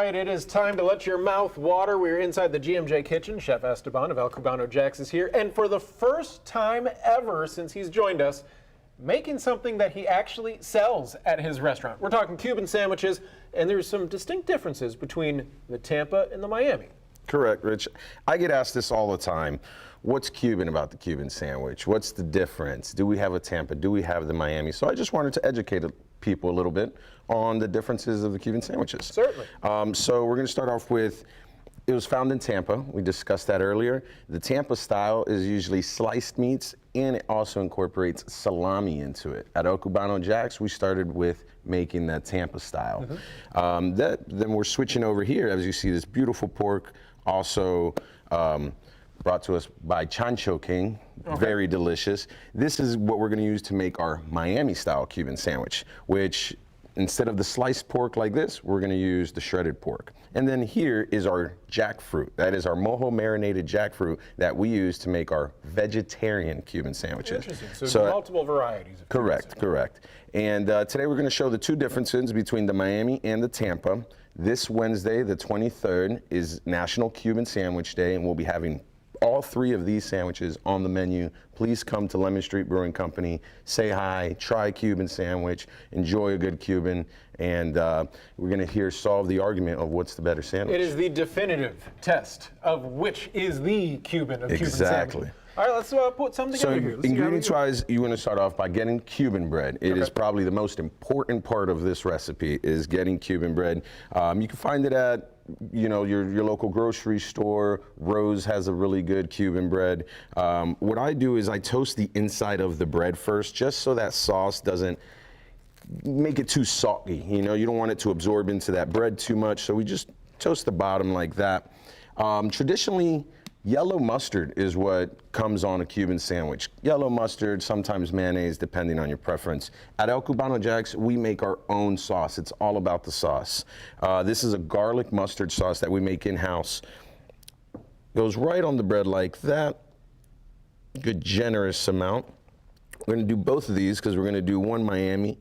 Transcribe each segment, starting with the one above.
right, it is time to let your mouth water. We're inside the GMJ kitchen. Chef Estaban of El Cubano Jax is here, and for the first time ever since he's joined us, making something that he actually sells at his restaurant. We're talking Cuban sandwiches, and there's some distinct differences between the Tampa and the Miami. Correct, Rich. I get asked this all the time. What's Cuban about the Cuban sandwich? What's the difference? Do we have a Tampa? Do we have the Miami? So I just wanted to educate people a little bit on the differences of the Cuban sandwiches. Certainly. So we're going to start off with, it was found in Tampa. We discussed that earlier. The Tampa style is usually sliced meats, and it also incorporates salami into it. At El Cubano Jax, we started with making that Tampa style. Then we're switching over here, as you see, this beautiful pork, also brought to us by Chancho King, very delicious. This is what we're going to use to make our Miami style Cuban sandwich, which instead of the sliced pork like this, we're going to use the shredded pork. And then here is our jackfruit. That is our mojo marinated jackfruit that we use to make our vegetarian Cuban sandwiches. Interesting. So multiple varieties. Correct. And today we're going to show the two differences between the Miami and the Tampa. This Wednesday, the 23rd, is National Cuban Sandwich Day, and we'll be having all three of these sandwiches on the menu. Please come to Lemon Street Brewing Company, say hi, try a Cuban sandwich, enjoy a good Cuban, and we're going to solve the argument of what's the better sandwich. It is the definitive test of which is the Cuban of Cuban sandwich. All right, let's put something together here. Ingredients-wise, you want to start off by getting Cuban bread. It is probably the most important part of this recipe, is getting Cuban bread. You can find it at your local grocery store. Rose has a really good Cuban bread. What I do is I toast the inside of the bread first, just so that sauce doesn't make it too salty. You don't want it to absorb into that bread too much, so we just toast the bottom like that. Traditionally, yellow mustard is what comes on a Cuban sandwich. Yellow mustard, sometimes mayonnaise, depending on your preference. At El Cubano Jax, we make our own sauce. It's all about the sauce. This is a garlic mustard sauce that we make in-house. Goes right on the bread like that. Good generous amount. We're going to do both of these because we're going to do one Miami,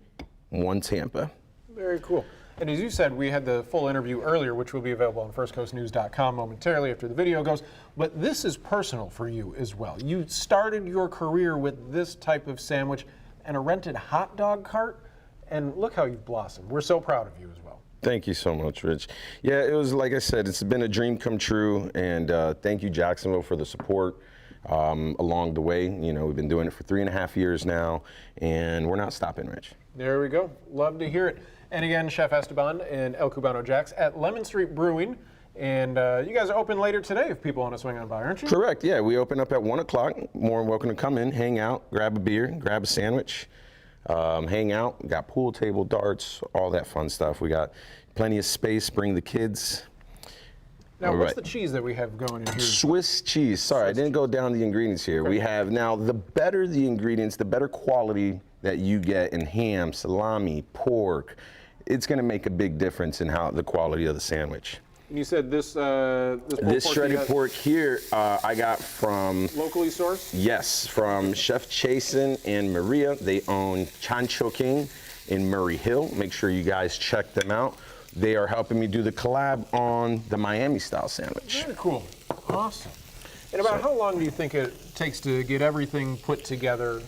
one Tampa. Very cool. And as you said, we had the full interview earlier, which will be available on firstcoastnews.com momentarily after the video goes. But this is personal for you as well. You started your career with this type of sandwich and a rented hot dog cart, and look how you've blossomed. We're so proud of you as well. Thank you so much, Rich. Yeah, it was, like I said, it's been a dream come true, and thank you, Jacksonville, for the support along the way. We've been doing it for 3.5 years now, and we're not stopping, Rich. There we go. Love to hear it. And again, Chef Estaban and El Cubano Jax at Lemon Street Brewing. And you guys are open later today if people want to swing on by, aren't you? Correct, yeah. We open up at 1 o'clock. More than welcome to come in, hang out, grab a beer, grab a sandwich, hang out. We got pool table, darts, all that fun stuff. We got plenty of space, bring the kids. Now, what's the cheese that we have going in here? Swiss cheese. Sorry, I didn't go down the ingredients here. We have, now, the better the ingredients, the better quality that you get in ham, salami, pork, it's going to make a big difference in the quality of the sandwich. And you said this shredded pork here I got from locally sourced? Yes, from Chef Chasen and Maria. They own Chancho King in Murray Hill. Make sure you guys check them out. They are helping me do the collab on the Miami style sandwich. Very cool. Awesome. And about how long do you think it takes to get everything put together?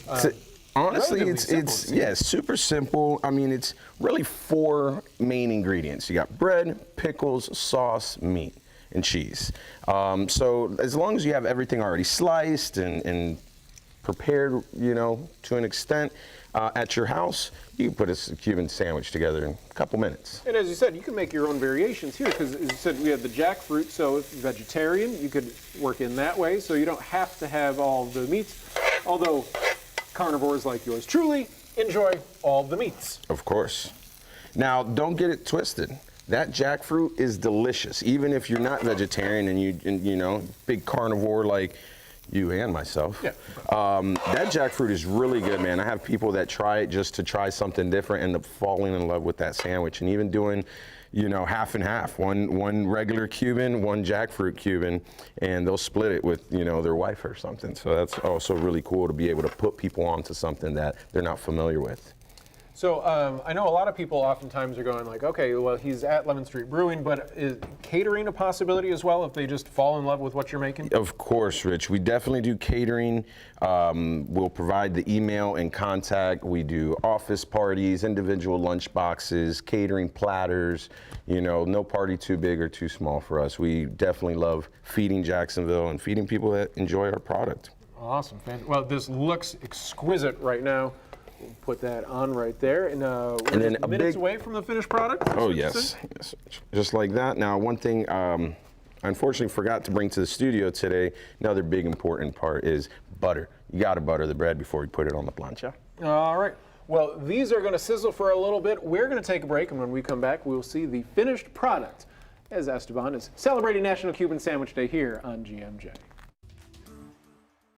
Honestly, it's super simple. I mean, it's really 4 main ingredients. You got bread, pickles, sauce, meat, and cheese. So as long as you have everything already sliced and prepared, to an extent, at your house, you can put a Cuban sandwich together in a couple minutes. And as you said, you can make your own variations here, because as you said, we have the jackfruit, so if you're vegetarian, you could work in that way, so you don't have to have all the meats, although carnivores like yours truly enjoy all the meats. Of course. Now, don't get it twisted. That jackfruit is delicious, even if you're not vegetarian and you big carnivore like you and myself. Yeah. That jackfruit is really good, man. I have people that try it just to try something different, end up falling in love with that sandwich, and even doing, half and half. One regular Cuban, one jackfruit Cuban, and they'll split it with, their wife or something. So that's also really cool to be able to put people onto something that they're not familiar with. So I know a lot of people oftentimes are going like, okay, well, he's at Lemon Street Brewing, but is catering a possibility as well if they just fall in love with what you're making? Of course, Rich. We definitely do catering. We'll provide the email and contact. We do office parties, individual lunch boxes, catering platters. You know, no party too big or too small for us. We definitely love feeding Jacksonville and feeding people that enjoy our product. Awesome. Well, this looks exquisite right now. We'll put that on right there. And we're then just a minutes big- away from the finished product? Oh, yes. Yes. Just like that. Now, one thing I unfortunately forgot to bring to the studio today, another big important part is butter. You got to butter the bread before you put it on the plancha. All right. Well, these are going to sizzle for a little bit. We're going to take a break, and when we come back, we'll see the finished product as Estaban is celebrating National Cuban Sandwich Day here on GMJ.